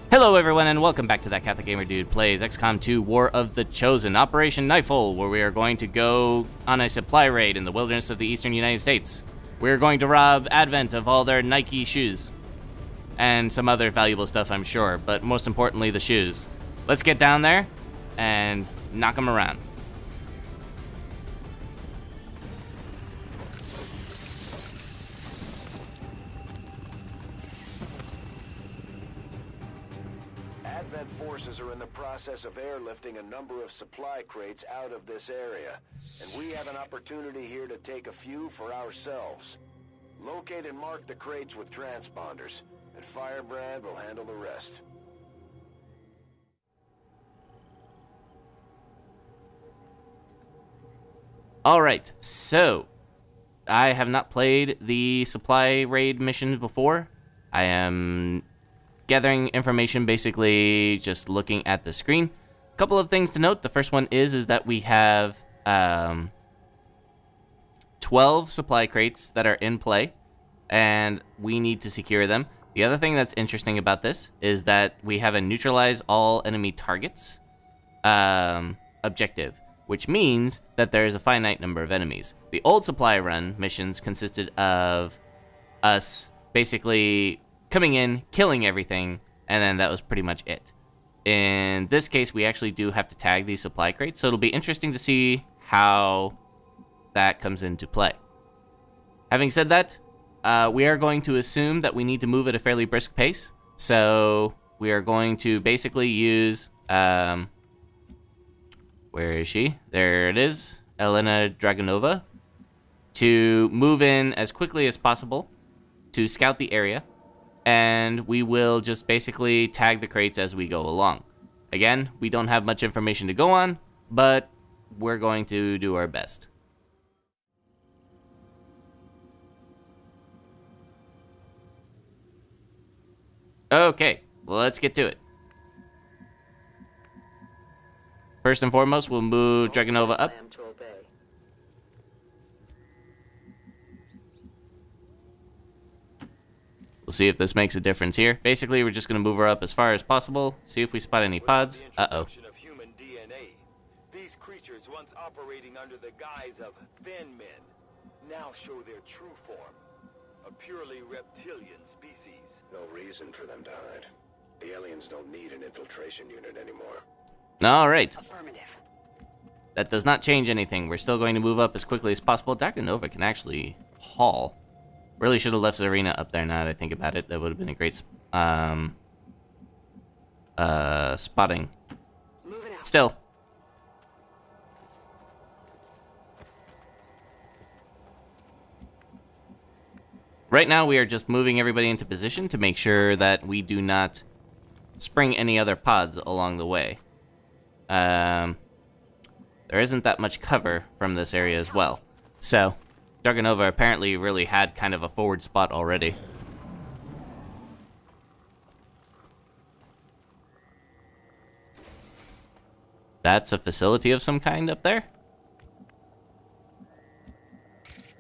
Hello everyone and welcome back to That Catholic Gamer Dude Plays XCOM2 War of the Chosen, Operation Nightfall, where we are going to go on a supply raid in the wilderness of the eastern United States. We're going to rob Advent of all their Nike shoes. And some other valuable stuff, I'm sure, but most importantly, the shoes. Let's get down there and knock them around. Advent forces are in the process of airlifting a number of supply crates out of this area, and we have an opportunity here to take a few for ourselves. Locate and mark the crates with transponders, and Firebrand will handle the rest. Alright, so I have not played the supply raid mission before. I am gathering information, basically just looking at the screen. A couple of things to note. The first one is that we have 12 supply crates that are in play, and we need to secure them. The other thing that's interesting about this is that we have a neutralize all enemy targets objective, which means that there is a finite number of enemies. The old supply run missions consisted of us basically coming in, killing everything, and then that was pretty much it. In this case, we actually do have to tag these supply crates, so it'll be interesting to see how that comes into play. Having said that, we are going to assume that we need to move at a fairly brisk pace, so we are going to basically use, where is she? There it is, Elena Dragonova, to move in as quickly as possible to scout the area, and we will just basically tag the crates as we go along. Again, we don't have much information to go on, but we're going to do our best. Okay, well, let's get to it. First and foremost, we'll move Dragonova up. We'll see if this makes a difference here. Basically, we're just going to move her up as far as possible, see if we spot any pods. Uh-oh. These creatures, once operating under the guise of thin men, now show their true form. A purely reptilian species. No reason for them to hide. The aliens don't need an infiltration unit anymore. All right. Affirmative. That does not change anything. We're still going to move up as quickly as possible. Dragonova can actually haul. Really should have left Zarina up there now that I think about it. That would have been a great spotting. Still. Right now we are just moving everybody into position to make sure that we do not spring any other pods along the way. There isn't that much cover from this area as well. So Dragonova apparently really had kind of a forward spot already. That's a facility of some kind up there?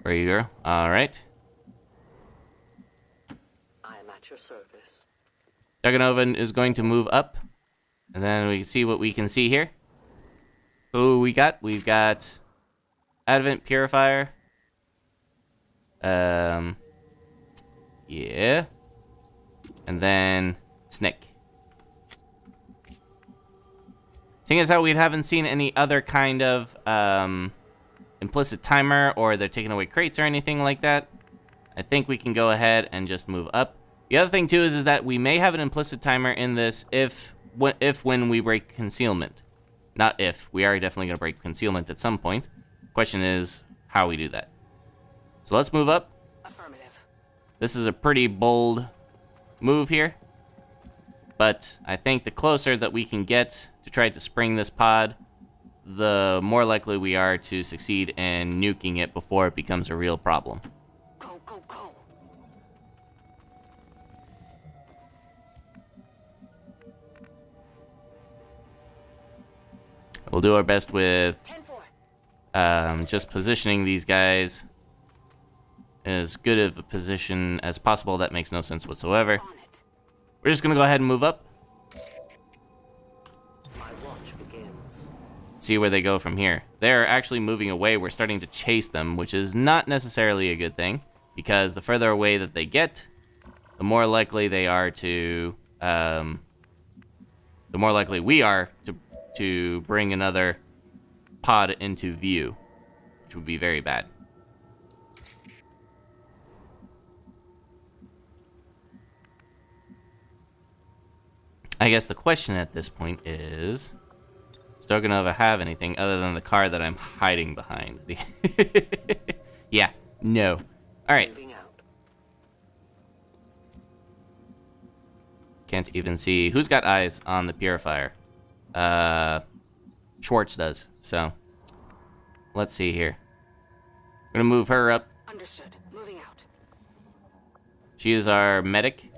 Where you go? Alright. I am at your service. Dragonova is going to move up, and then we can see what we can see here. Who we got? We've got Advent Purifier. Yeah. And then Snick. Seeing as how we haven't seen any other kind of implicit timer, or they're taking away crates or anything like that, I think we can go ahead and just move up. The other thing too is that we may have an implicit timer in this if when we break concealment. Not if. We are definitely going to break concealment at some point. Question is how we do that. So let's move up. Affirmative. This is a pretty bold move here, but I think the closer that we can get to try to spring this pod, the more likely we are to succeed in nuking it before it becomes a real problem. Go, go, go. We'll do our best with just positioning these guys as good of a position as possible. That makes no sense whatsoever. We're just going to go ahead and move up. see where they go from here. They're actually moving away. We're starting to chase them, which is not necessarily a good thing, because the further away that they get, the more likely they are to, the more likely we are to bring another pod into view, which would be very bad. I guess the question at this point is, does Darganova have anything other than the car that I'm hiding behind? Yeah, no. All right. Moving out. Can't even see. Who's got eyes on the purifier? Schwartz does, so let's see here. I'm gonna move her up. Understood. Moving out. She is our medic,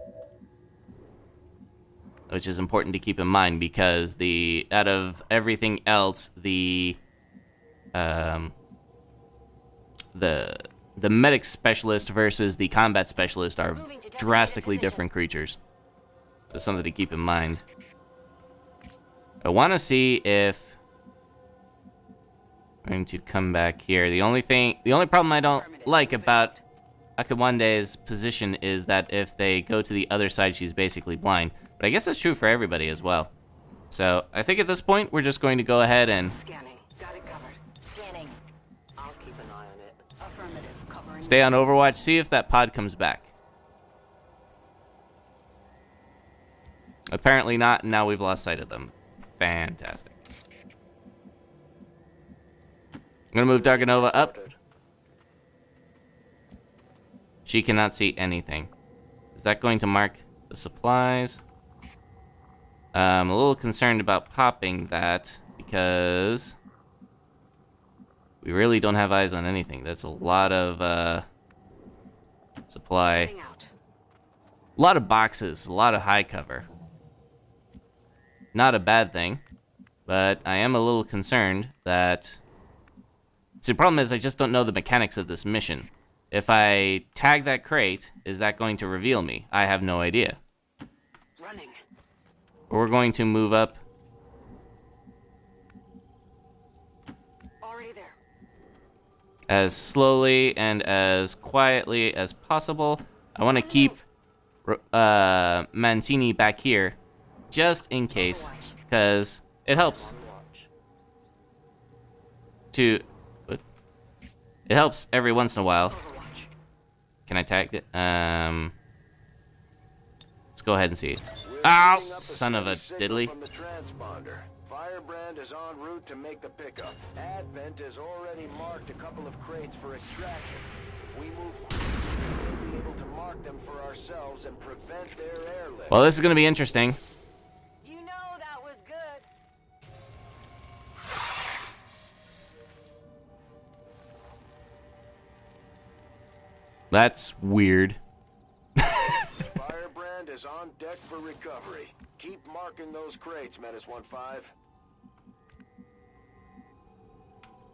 which is important to keep in mind because out of everything else, the medic specialist versus the combat specialist are drastically different creatures. So something to keep in mind. I want to see if I'm going to come back here. The only problem I don't like about Akawande's position is that if they go to the other side, she's basically blind. But I guess that's true for everybody as well. So I think at this point, we're just going to go ahead and Scanning. Got it covered. Scanning. I'll keep an eye on it. Affirmative. Covering. stay on Overwatch, see if that pod comes back. Apparently not, and now we've lost sight of them. Fantastic. I'm gonna move Darganova up. She cannot see anything. Is that going to mark the supplies? I'm a little concerned about popping that because we really don't have eyes on anything. That's a lot of supply. Moving out. A lot of boxes, a lot of high cover. Not a bad thing, but I am a little concerned that... See, the problem is I just don't know the mechanics of this mission. If I tag that crate, is that going to reveal me? I have no idea. Running. We're going to move up. Already there. As slowly and as quietly as possible. I want to keep Mancini back here, just in case, because it helps to... It helps every once in a while. Can I tag it? Let's go ahead and see. Ow! Son of a diddly. From the transponder. Firebrand is en route to make the pickup. Advent has already marked a couple of crates for extraction. If we move quickly, we'll be able to mark them for ourselves and prevent their airlift. Well, this is going to be interesting. You know that was good. That's weird. Firebrand is on deck for recovery. Keep marking those crates, Menace 1-5.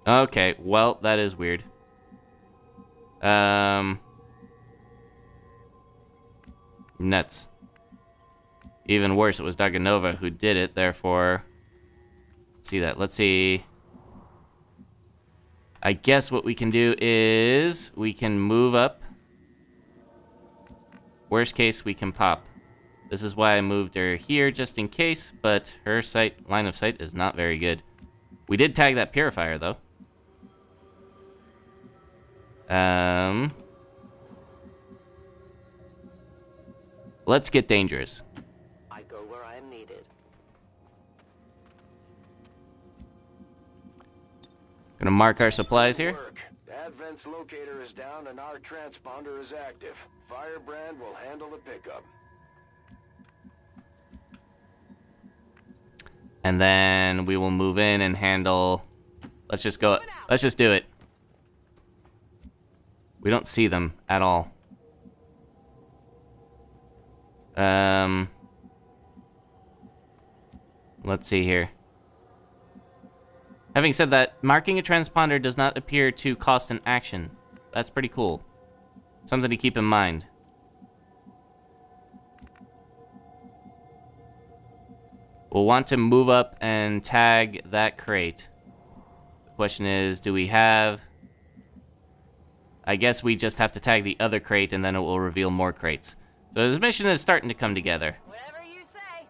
Okay, well, that is weird. Nuts. Even worse, it was Darganova who did it, therefore... See that. Let's see. I guess what we can do is we can move up. Worst case, we can pop. This is why I moved her here, just in case, but her line of sight is not very good. We did tag that purifier, though. Let's get dangerous. I go where I am needed. Gonna mark our supplies here. Work. Advent's locator is down and our transponder is active. Firebrand will handle the pickup. And then we will move in and handle... Let's just go... Let's just do it. We don't see them at all. Let's see here. Having said that, marking a transponder does not appear to cost an action. That's pretty cool. Something to keep in mind. We'll want to move up and tag that crate. Question is, do we have... I guess we just have to tag the other crate and then it will reveal more crates. So this mission is starting to come together. Whatever you say.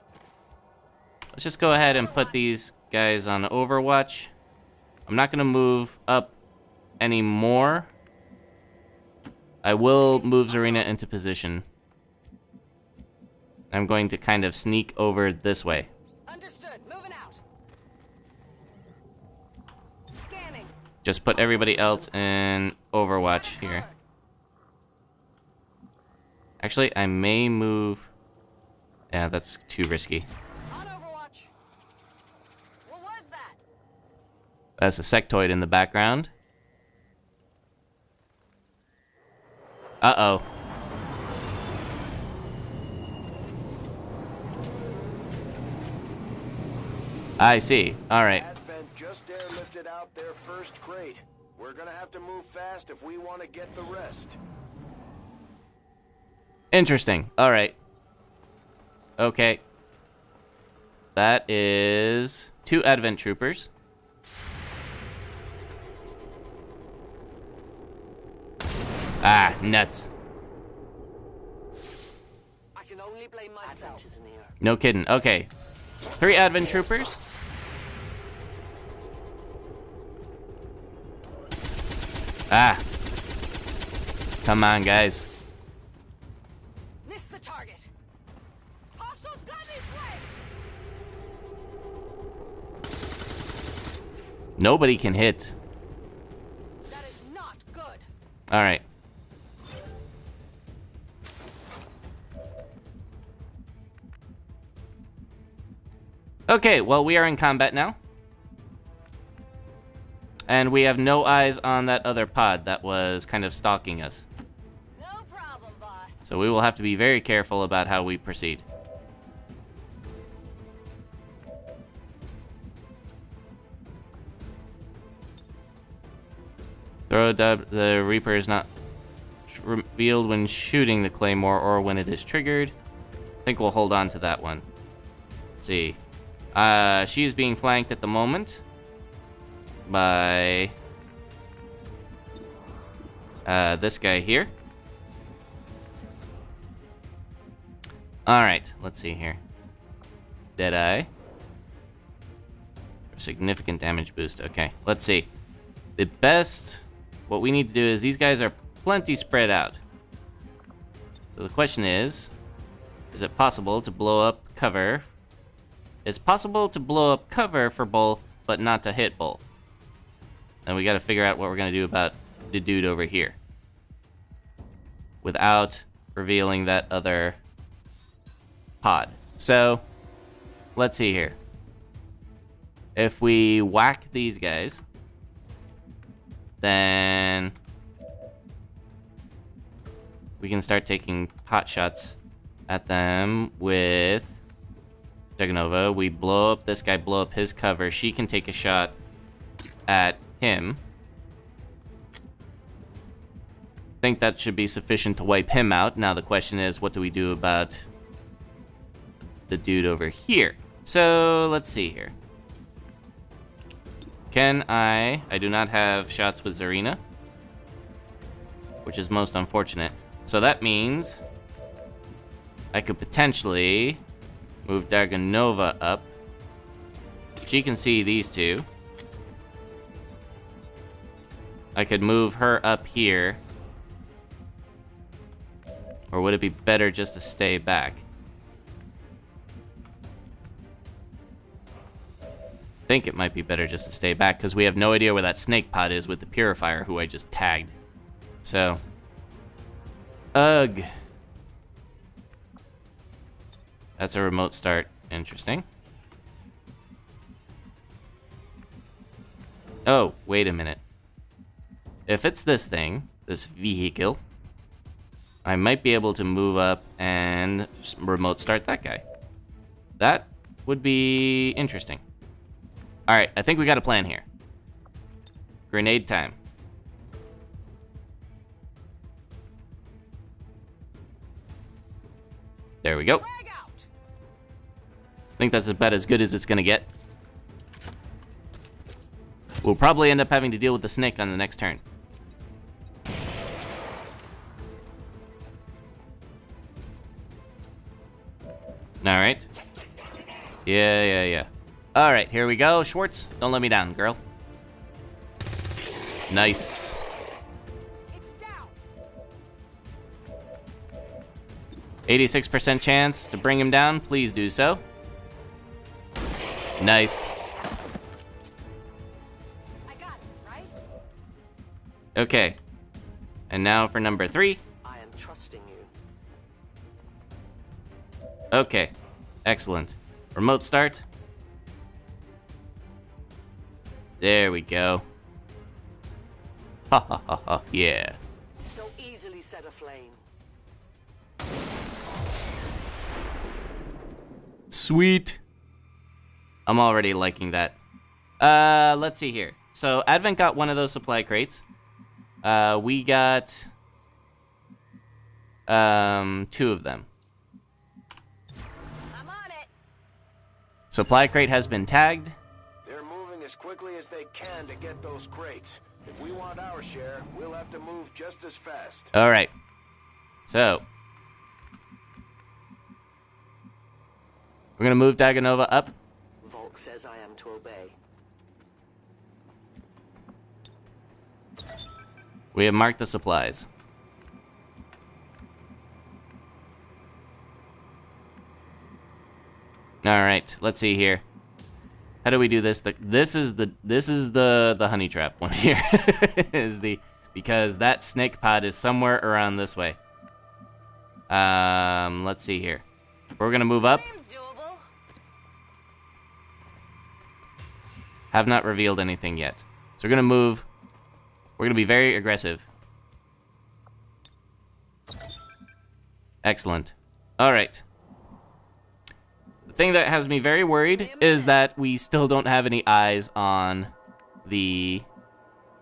Let's just go ahead and put these guys on Overwatch. I'm not going to move up anymore. I will move Zarina into position. I'm going to kind of sneak over this way. Understood. Moving out. Scanning. Just put everybody else in Overwatch here. Actually, I may move... Yeah, that's too risky. On Overwatch. What was that? That's a sectoid in the background. Uh-oh. I see. Alright. Advent just airlifted out their first crate. We're gonna have to move fast if we want to get the rest. Interesting. Alright. Okay. That is 2 Advent troopers. Ah, nuts. I can only blame myself. No kidding. Okay. 3 Advent troopers. Ah. Come on, guys. Missed the target. Hostiles got me flanked. Nobody can hit. That is not good. All right. Okay, well, we are in combat now. And we have no eyes on that other pod that was kind of stalking us. No problem, boss. So we will have to be very careful about how we proceed. Throw a dub. The Reaper is not revealed when shooting the Claymore or when it is triggered. I think we'll hold on to that one. Let's see. She is being flanked at the moment by this guy here. Alright, let's see here. Deadeye. Significant damage boost. Okay, let's see. The best... What we need to do is these guys are plenty spread out. So the question is it possible to blow up cover? It's possible to blow up cover for both, but not to hit both. And we got to figure out what we're going to do about the dude over here without revealing that other pod. So, let's see here. If we whack these guys, then we can start taking pot shots at them with Dragonova. We blow up this guy, blow up his cover. She can take a shot at him. I think that should be sufficient to wipe him out. Now the question is, what do we do about the dude over here? So let's see here. Can I do not have shots with Zarina, which is most unfortunate. So that means I could potentially move Dragonova up. She can see these two. I could move her up here. Or would it be better just to stay back? I think it might be better just to stay back because we have no idea where that snake pod is with the purifier who I just tagged. So, ugh. That's a remote start. Interesting. Oh, wait a minute. If it's this thing, this vehicle, I might be able to move up and remote start that guy. That would be interesting. Alright, I think we got a plan here. Grenade time. There we go. I think that's about as good as it's gonna get. We'll probably end up having to deal with the snake on the next turn. Alright. Yeah. Alright, here we go. Schwartz, don't let me down, girl. Nice. 86% chance to bring him down. Please do so. Nice. I got it, right? Okay. And now for number 3. I am trusting you. Okay. Excellent. Remote start. There we go. Ha ha ha ha. Yeah. So easily set aflame. Sweet. I'm already liking that. Let's see here. So Advent got one of those supply crates. We got 2 of them. I'm on it. Supply crate has been tagged. They're moving as quickly as they can to get those crates. If we want our share, we'll have to move just as fast. All right. So we're gonna move Daganova up. Volk says I am to obey. We have marked the supplies. All right, let's see here. How do we do this? This is the honey trap one here. Because that snake pod is somewhere around this way. Let's see here. We're gonna move up. Seems doable. Have not revealed anything yet. So we're gonna move. We're gonna be very aggressive. Excellent. All right. The thing that has me very worried is that we still don't have any eyes on this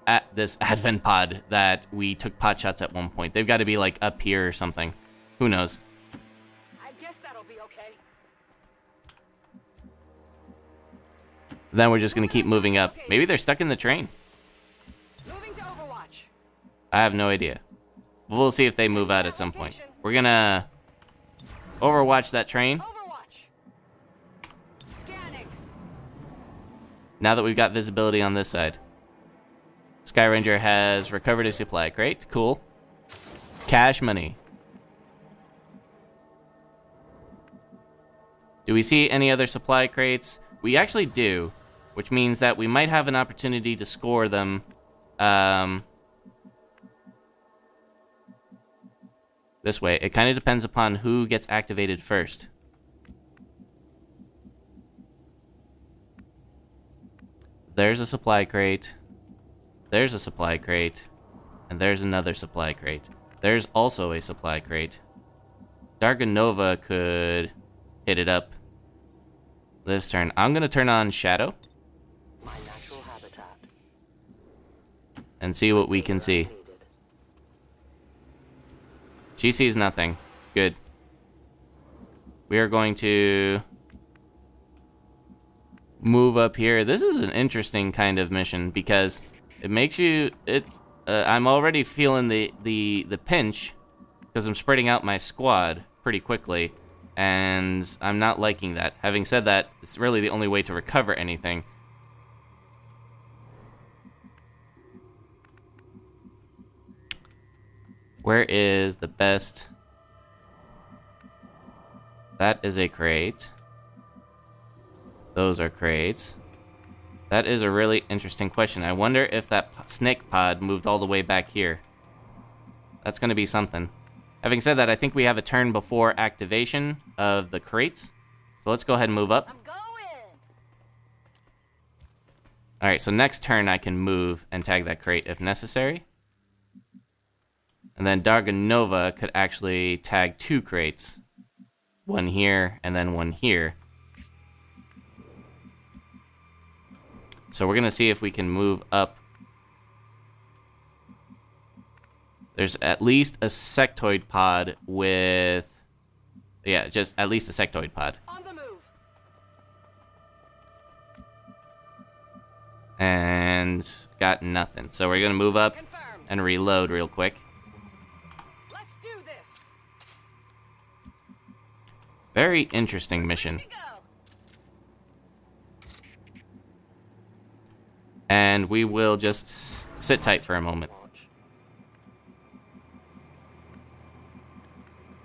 Advent pod that we took pot shots at one point. They've got to be like up here or something. Who knows? I guess that'll be okay. Then we're just gonna keep moving up. Maybe they're stuck in the train. Moving to Overwatch. I have no idea. We'll see if they move out at some point. We're gonna overwatch that train. Overwatch. Scanning. Now that we've got visibility on this side. Sky Ranger has recovered a supply crate. Cool. Cash money. Do we see any other supply crates? We actually do, which means that we might have an opportunity to score them. This way. It kind of depends upon who gets activated first. There's a supply crate. There's a supply crate. And there's another supply crate. There's also a supply crate. Darganova could hit it up this turn. I'm going to turn on Shadow. My natural habitat. And see what we can see. She sees nothing. Good. We are going to move up here. This is an interesting kind of mission because it makes you... I'm already feeling the pinch because I'm spreading out my squad pretty quickly, and I'm not liking that. Having said that, it's really the only way to recover anything. Where is the best? That is a crate. Those are crates. That is a really interesting question. I wonder if that snake pod moved all the way back here. That's going to be something. Having said that, I think we have a turn before activation of the crates. So let's go ahead and move up. I'm going. All right, so next turn I can move and tag that crate if necessary. And then Darganova could actually tag 2 crates. One here and then one here. So we're going to see if we can move up. There's at least a sectoid pod with... Yeah, just at least a sectoid pod. On the move. And and got nothing. So we're gonna move up and reload real quick. Let's do this. Very interesting mission. Here we go. And we will just sit tight for a moment.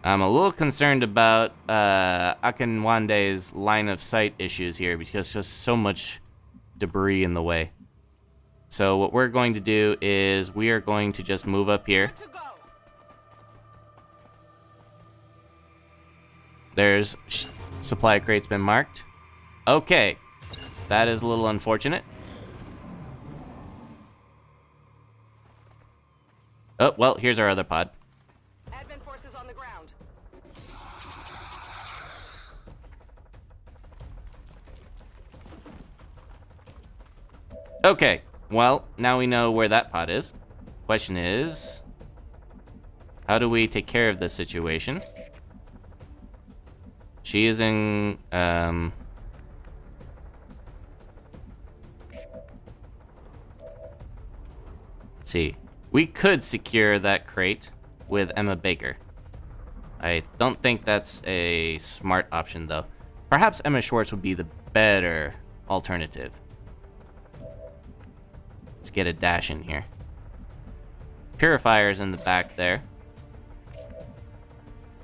I'm a little concerned about Akinwande's line of sight issues here because there's just so much debris in the way. So what we're going to do is we are going to just move up here. To go. There's supply crates been marked. Okay, that is a little unfortunate. Oh, well, here's our other pod. Advent forces on the ground. Okay, well, now we know where that pod is. Question is, how do we take care of this situation? She is in, let's see. We could secure that crate with Emma Baker. I don't think that's a smart option, though. Perhaps Emma Schwartz would be the better alternative. Let's get a dash in here. Purifier's in the back there.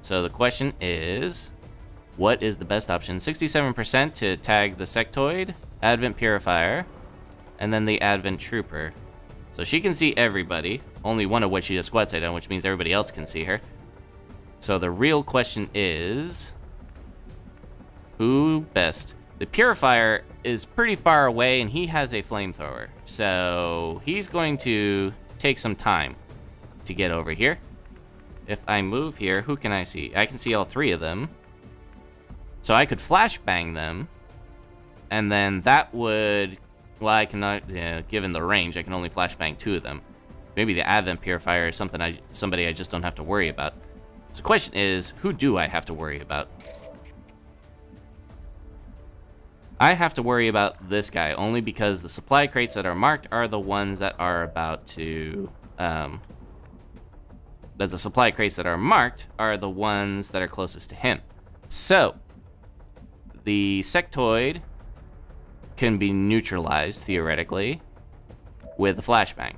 So the question is, what is the best option? 67% to tag the sectoid, Advent Purifier, and then the Advent Trooper. So she can see everybody, only one of which she has squad sight on, which means everybody else can see her. So the real question is, who best? The Purifier is pretty far away, and he has a flamethrower. So he's going to take some time to get over here. If I move here, who can I see? I can see all three of them. So I could flashbang them, and then that would... Well, I cannot, given the range, I can only flashbang two of them. Maybe the Advent Purifier is somebody I just don't have to worry about. So the question is, who do I have to worry about? I have to worry about this guy, only because the supply crates that are marked are the ones that are about to... the supply crates that are marked are the ones that are closest to him. So, the sectoid can be neutralized, theoretically, with a flashbang.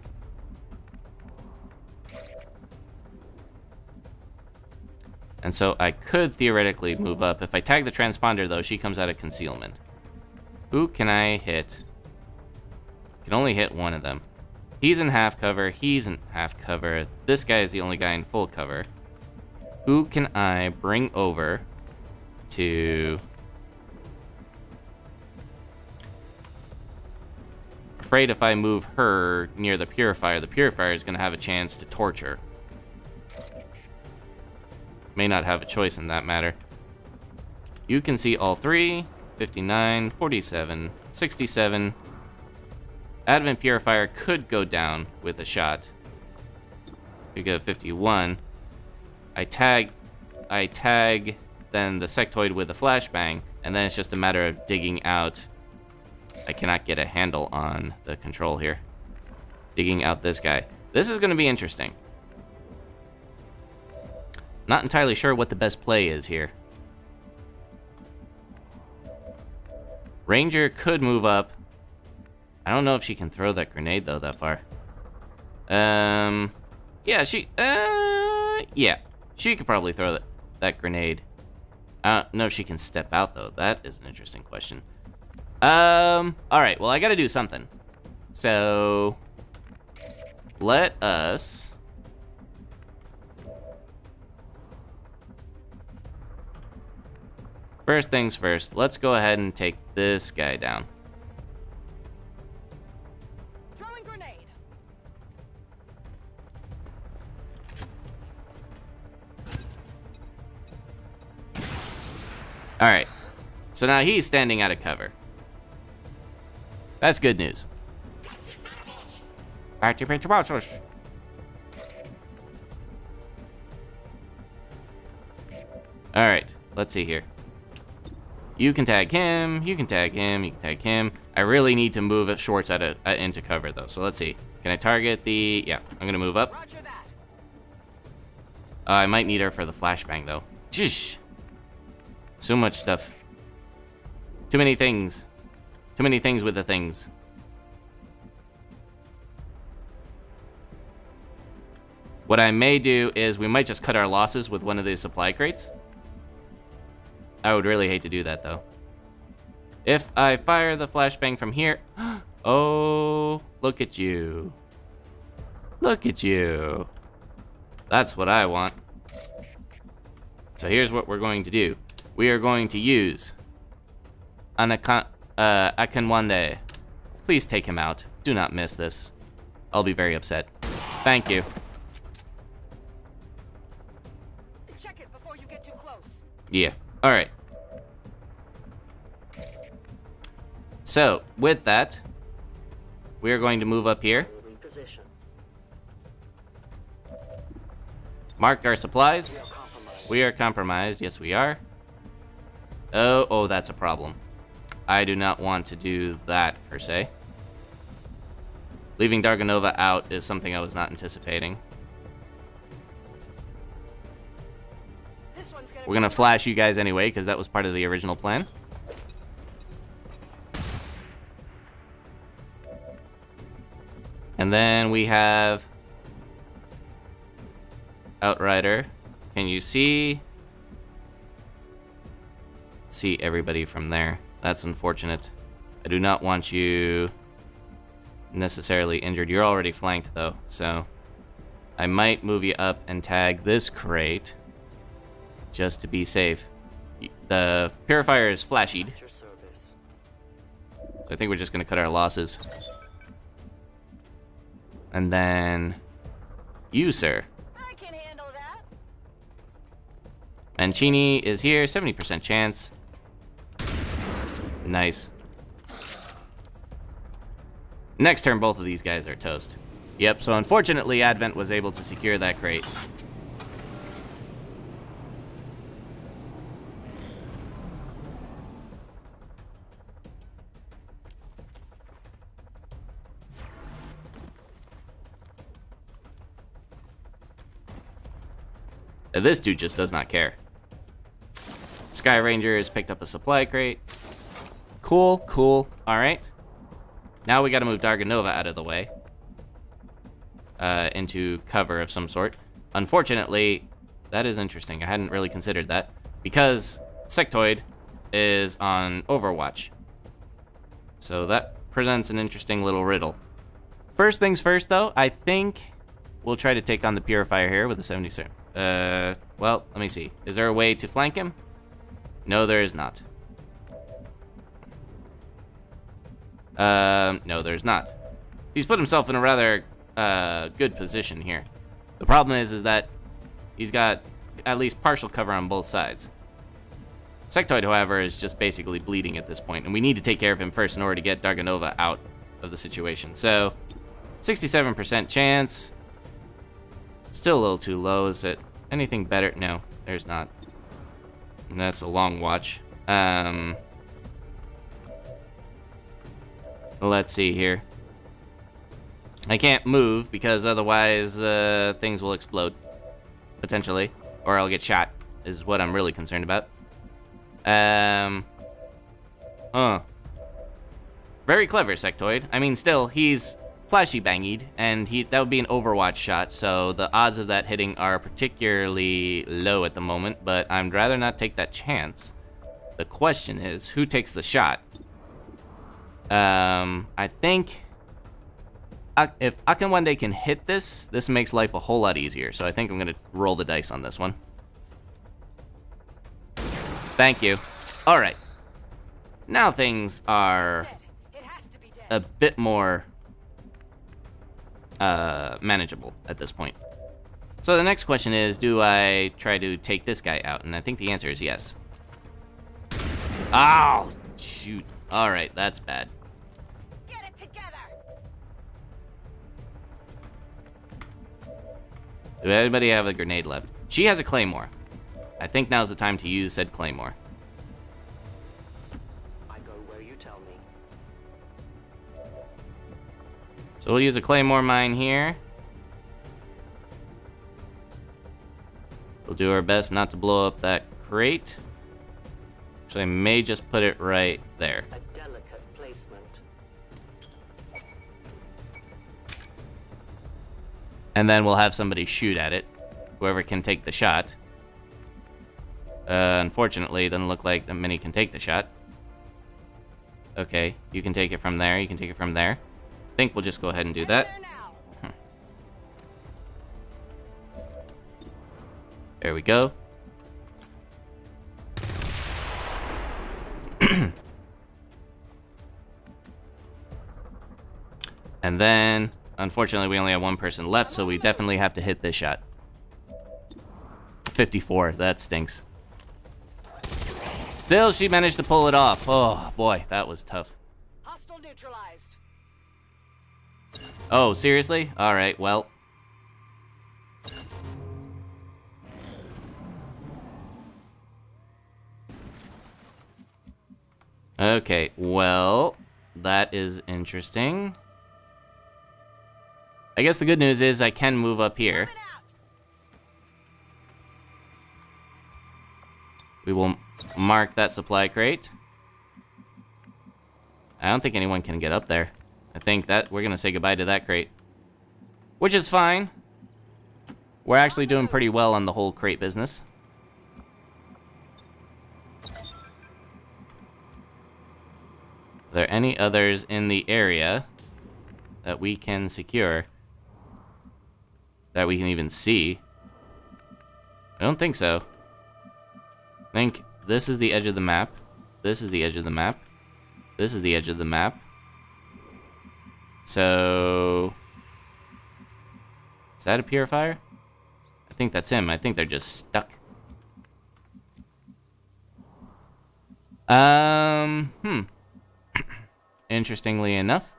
And so I could theoretically move up. If I tag the transponder, though, she comes out of concealment. Who can I hit? Can only hit one of them. He's in half cover. He's in half cover. This guy is the only guy in full cover. Who can I bring over to... Afraid if I move her near the Purifier is going to have a chance to torture. May not have a choice in that matter. You can see all three. 59, 47, 67. Advent Purifier could go down with a shot. We go 51. I tag then the sectoid with a flashbang, and then it's just a matter of digging out. I cannot get a handle on the control here. Digging out this guy. This is going to be interesting. Not entirely sure what the best play is here. Ranger could move up. I don't know if she can throw that grenade, though, that far. Yeah, yeah. She could probably throw that grenade. I don't know if she can step out, though. That is an interesting question. Alright, well, I gotta do something. So, let us... First things first, let's go ahead and take this guy down. Throwing grenade. Alright, so now he's standing out of cover. That's good news. Alright, let's see here. You can tag him. You can tag him. You can tag him. I really need to move Schwartz into cover, though. So let's see. Can I target the... Yeah, I'm going to move up. Roger that. I might need her for the flashbang, though. Jish. So much stuff. Too many things. Too many things with the things. What I may do is we might just cut our losses with one of these supply crates. I would really hate to do that, though. If I fire the flashbang from here... Oh, look at you. Look at you. That's what I want. So here's what we're going to do. We are going to use... Akinwande. Please take him out. Do not miss this. I'll be very upset. Thank you. Check it before you get too close. Yeah. Alright. So, with that, we are going to move up here. Moving position. Mark our supplies. We are compromised. We are compromised. Yes, we are. Oh, that's a problem. I do not want to do that, per se. Leaving Darganova out is something I was not anticipating. This one's We're gonna flash you guys anyway, because that was part of the original plan. And then we have... Outrider. Can you see everybody from there? That's unfortunate. I do not want you necessarily injured. You're already flanked, though, so I might move you up and tag this crate just to be safe. The purifier is flashied, Your service. so I think we're just going to cut our losses. And then you, sir. I can handle that. Mancini is here, 70% chance. Nice. Next turn, both of these guys are toast. Yep, so unfortunately, Advent was able to secure that crate. This dude just does not care. Sky Ranger has picked up a supply crate. Cool, cool. All right. Now we got to move Darganova out of the way. Into cover of some sort. Unfortunately, that is interesting. I hadn't really considered that. Because Sectoid is on Overwatch. So that presents an interesting little riddle. First things first, though, I think we'll try to take on the Purifier here with a 70. Well, let me see. Is there a way to flank him? No, there is not. No, there's not. He's put himself in a rather good position here. The problem is that he's got at least partial cover on both sides. Sectoid, however, is just basically bleeding at this point, and we need to take care of him first in order to get Darganova out of the situation. So, 67% chance. Still a little too low. Is it anything better? No, there's not. And that's a long watch. Let's see here. I can't move because otherwise things will explode. Potentially. Or I'll get shot, is what I'm really concerned about. Very clever, Sectoid. I mean, still, he's flashy bangied, and that would be an Overwatch shot, so the odds of that hitting are particularly low at the moment, but I'd rather not take that chance. The question is, who takes the shot? I think if Akinwande can hit this makes life a whole lot easier, so I think I'm going to roll the dice on this one. Thank you. All right. Now things are It has to be dead. a bit more manageable at this point. So the next question is, do I try to take this guy out? And I think the answer is yes. Oh, shoot. All right, that's bad. Get it together. Does anybody have a grenade left? She has a claymore. I think now's the time to use said claymore. So we'll use a claymore mine here. We'll do our best not to blow up that crate. Actually, I may just put it right there. A delicate placement. And then we'll have somebody shoot at it. Whoever can take the shot. Unfortunately, it doesn't look like that many can take the shot. Okay, you can take it from there. You can take it from there. I think we'll just go ahead and do that. There we go. And then, unfortunately, we only have one person left, so we definitely have to hit this shot. 54, that stinks. Still, she managed to pull it off. Oh, boy, that was tough. Hostile neutralized. Oh, seriously? Alright, well. Okay, well, that is interesting. I guess the good news is I can move up here. We will mark that supply crate. I don't think anyone can get up there. I think that we're gonna say goodbye to that crate. Which is fine. We're actually doing pretty well on the whole crate business. Are there any others in the area that we can secure? That we can even see? I don't think so. I think this is the edge of the map. This is the edge of the map. This is the edge of the map. So... is that a purifier? I think that's him. I think they're just stuck. Interestingly enough,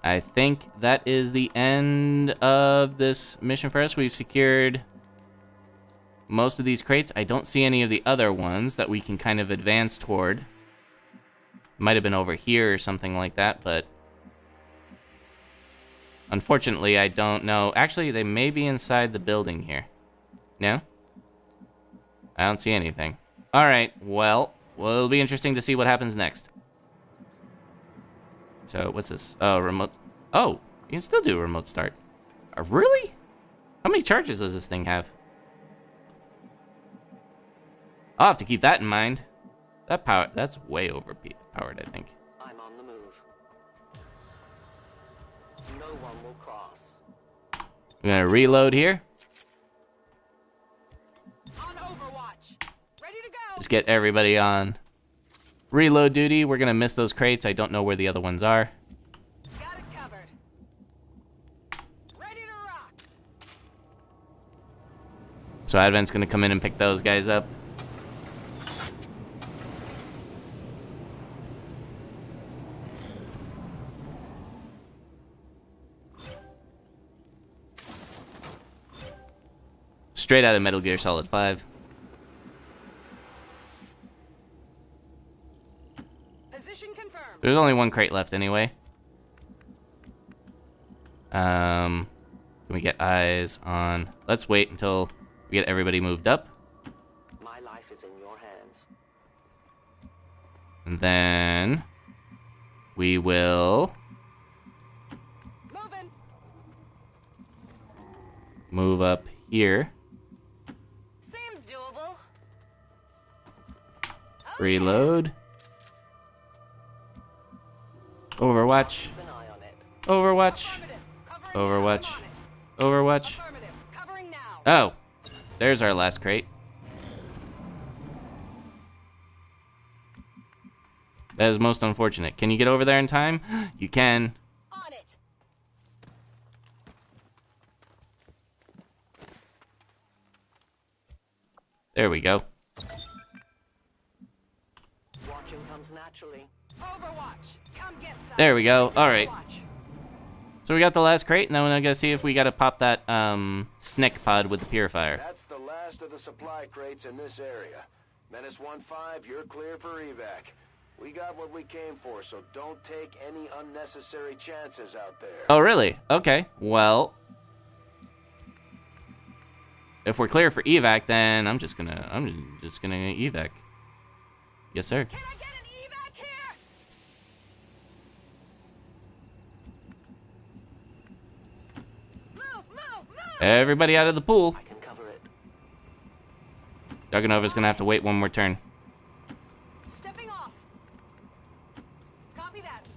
I think that is the end of this mission for us. We've secured most of these crates. I don't see any of the other ones that we can kind of advance toward. Might have been over here or something like that, but unfortunately, I don't know. Actually, they may be inside the building here. No? I don't see anything. All right, well, it'll be interesting to see what happens next. So, what's this? Oh, remote. Oh, you can still do a remote start. Really? How many charges does this thing have? I'll have to keep that in mind. That's way overpowered, I think. I'm on the move. No one will cross. I'm gonna reload here. On Overwatch. Ready to go. Just get everybody on reload duty. We're gonna miss those crates. I don't know where the other ones are. Got it covered. Ready to rock. So Advent's gonna come in and pick those guys up. Straight out of Metal Gear Solid 5. Position confirmed. There's only one crate left anyway. Can we get eyes on... Let's wait until we get everybody moved up. My life is in your hands. And then... we will... Moving. move up here. Seems doable. Reload. Overwatch. Keep an eye on it. Overwatch. Affirmative. Covering Overwatch. now. I'm on it. Overwatch. Affirmative. Covering now. Oh, there's our last crate. That is most unfortunate. Can you get over there in time? You can. On it. There we go. Watching comes naturally. Overwatch. Come get some. There we go. All right. Overwatch. So we got the last crate, and then we're gonna see if we gotta pop that SNEC pod with the purifier. That's the last of the supply crates in this area. Menace 1-5, you're clear for evac. We got what we came for, so don't take any unnecessary chances out there. Oh, really? Okay. Well, if we're clear for evac, then I'm just gonna evac. Yes, sir. Can I get an evac here? Move, move, move! Everybody out of the pool. I can cover it. Duganova's gonna have to wait one more turn. Stepping off. Copy that.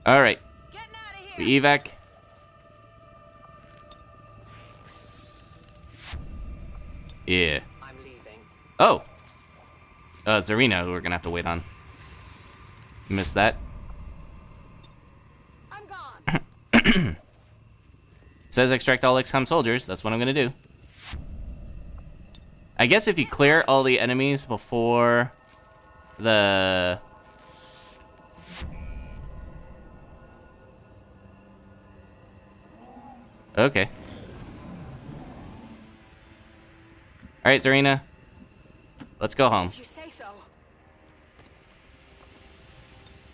All right. Getting out of here. We evac. Yeah. I'm leaving. Oh. Zarina, who we're gonna have to wait on. Missed that. I'm gone. Says extract all XCOM soldiers. That's what I'm gonna do. I guess if you clear all the enemies before the... Okay. All right, Zarina. Let's go home. If you say so.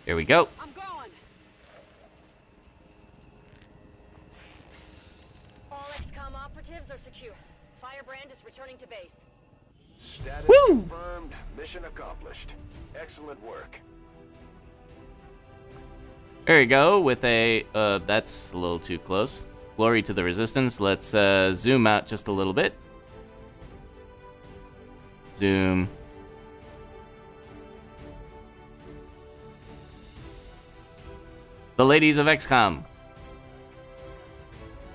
Here we go. I'm going. All XCOM operatives are secure. Firebrand is returning to base. Status Woo! confirmed. Mission accomplished. Excellent work. There you go with a, that's a little too close. Glory to the Resistance. Let's zoom out just a little bit. Zoom. The ladies of XCOM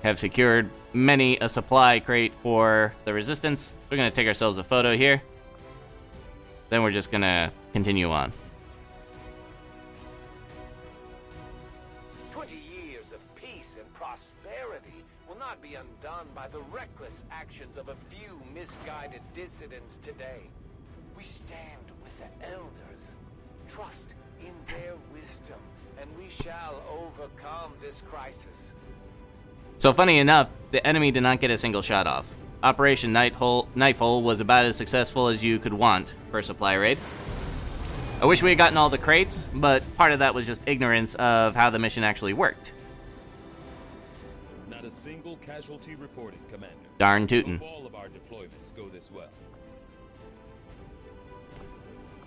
have secured many a supply crate for the Resistance. We're going to take ourselves a photo here. Then we're just going to continue on. 20 years of peace and prosperity will not be undone by the reckless actions of a few misguided dissidents today. We stand with the elders, trust in their wisdom, and we shall overcome this crisis. So funny enough, the enemy did not get a single shot off. Operation Knifehole was about as successful as you could want for a supply raid. I wish we had gotten all the crates, but part of that was just ignorance of how the mission actually worked. Not a single casualty reported, Commander. Darn tootin'. Hope all of our deployments go this well.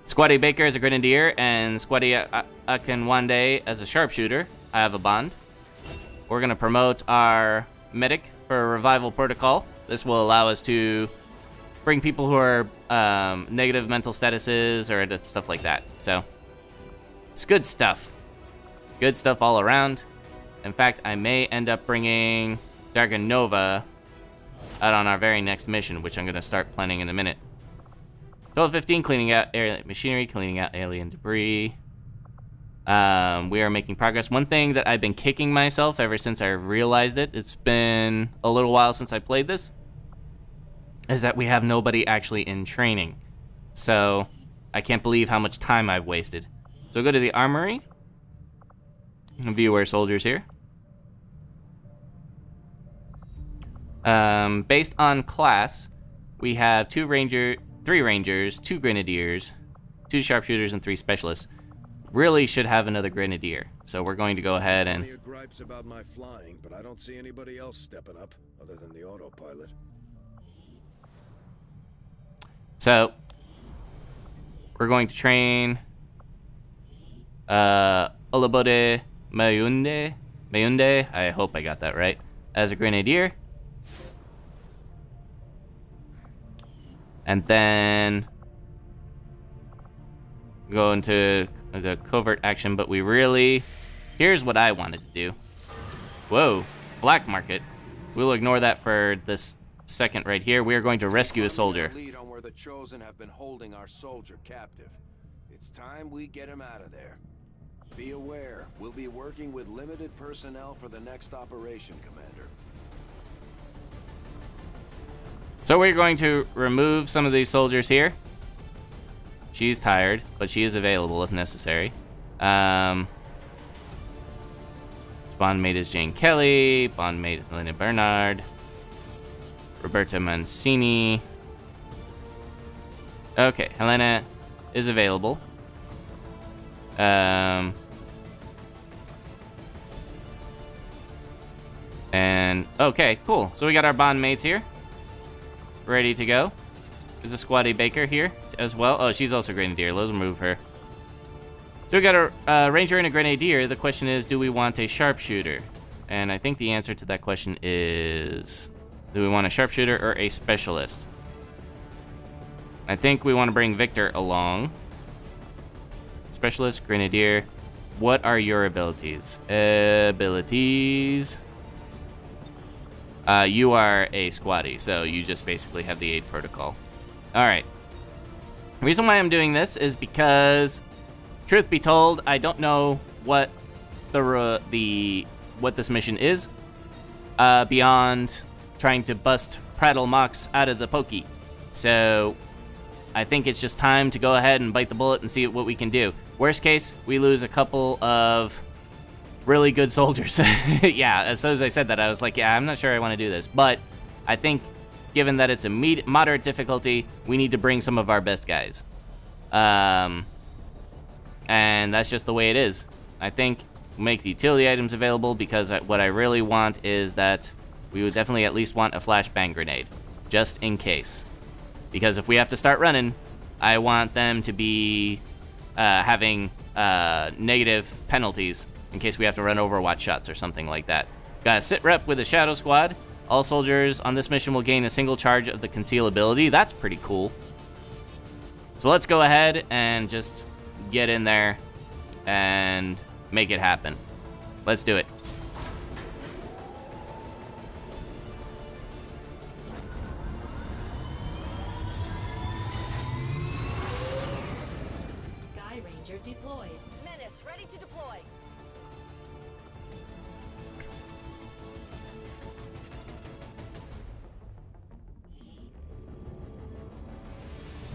Squatty Baker as a grenadier and Squatty Akinwande as a sharpshooter. I have a bond. We're gonna promote our medic for a revival protocol. This will allow us to bring people who are negative mental statuses or stuff like that. So it's good stuff. Good stuff all around. In fact, I may end up bringing Darganova out on our very next mission, which I'm gonna start planning in a minute. 12:15, cleaning out alien machinery, cleaning out alien debris. We are making progress. One thing that I've been kicking myself ever since I realized it, it's been a little while since I played this, is that we have nobody actually in training. So I can't believe how much time I've wasted. So go to the armory. View our soldiers here. Based on class, we have 3 rangers, 2 grenadiers, 2 sharpshooters, and 3 specialists. Really should have another grenadier. So we're going to go ahead and... Plenty of gripes about my flying, but I don't see anybody else stepping up other than the autopilot. So we're going to train Olabode Mayunde, I hope I got that right, as a grenadier. And then go into the covert action, but we really... Here's what I wanted to do. Whoa, black market. We'll ignore that for this second right here. We are going to rescue a soldier. Lead on where the Chosen have been holding our soldier captive. It's time we get him out of there. Be aware, we'll be working with limited personnel for the next operation, Commander. So we're going to remove some of these soldiers here. She's tired, but she is available if necessary. Bond mate is Jane Kelly. Bond mate is Elena Bernard. Roberta Mancini. Okay, Helena is available. And okay, cool. So we got our bond mates here, ready to go. Is a Squatty Baker here as well? Oh, she's also Grenadier. Let's remove her. So we got a Ranger and a Grenadier. The question is, do we want a Sharpshooter? And I think the answer to that question is, do we want a Sharpshooter or a Specialist? I think we want to bring Victor along. Specialist, Grenadier. What are your abilities? Abilities. You are a Squatty, so you just basically have the aid protocol. Alright. The reason why I'm doing this is because, truth be told, I don't know what what this mission is, beyond trying to bust Prattle Mox out of the pokey. So I think it's just time to go ahead and bite the bullet and see what we can do. Worst case, we lose a couple of really good soldiers. Yeah, as soon as I said that, I was like, yeah, I'm not sure I want to do this. But I think, given that it's a moderate difficulty, we need to bring some of our best guys. And that's just the way it is. I think make the utility items available, because what I really want is that we would definitely at least want a flashbang grenade, just in case. Because if we have to start running, I want them to be having negative penalties in case we have to run Overwatch shots or something like that. Got a sit rep with a Shadow Squad. All soldiers on this mission will gain a single charge of the conceal ability. That's pretty cool. So let's go ahead and just get in there and make it happen. Let's do it. Sky Ranger deployed. Menace, ready to deploy.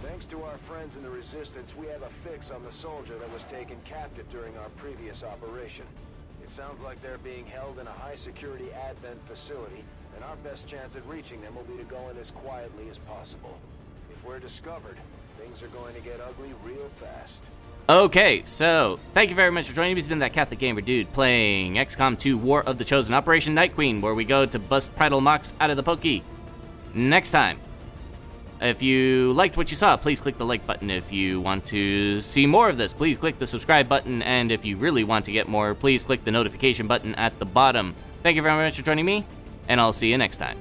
Thanks to our friends in the Resistance, we have a fix on the soldier that was taken captive during our previous operation. It sounds like they're being held in a high-security Advent facility, and our best chance at reaching them will be to go in as quietly as possible. If we're discovered, things are going to get ugly real fast. Okay, so thank you very much for joining me. It's been that Catholic Gamer Dude playing XCOM 2 War of the Chosen, Operation Night Queen, where we go to bust Prattle Mox out of the pokey. Next time. If you liked what you saw, please click the like button. If you want to see more of this, please click the subscribe button. And if you really want to get more, please click the notification button at the bottom. Thank you very much for joining me, and I'll see you next time.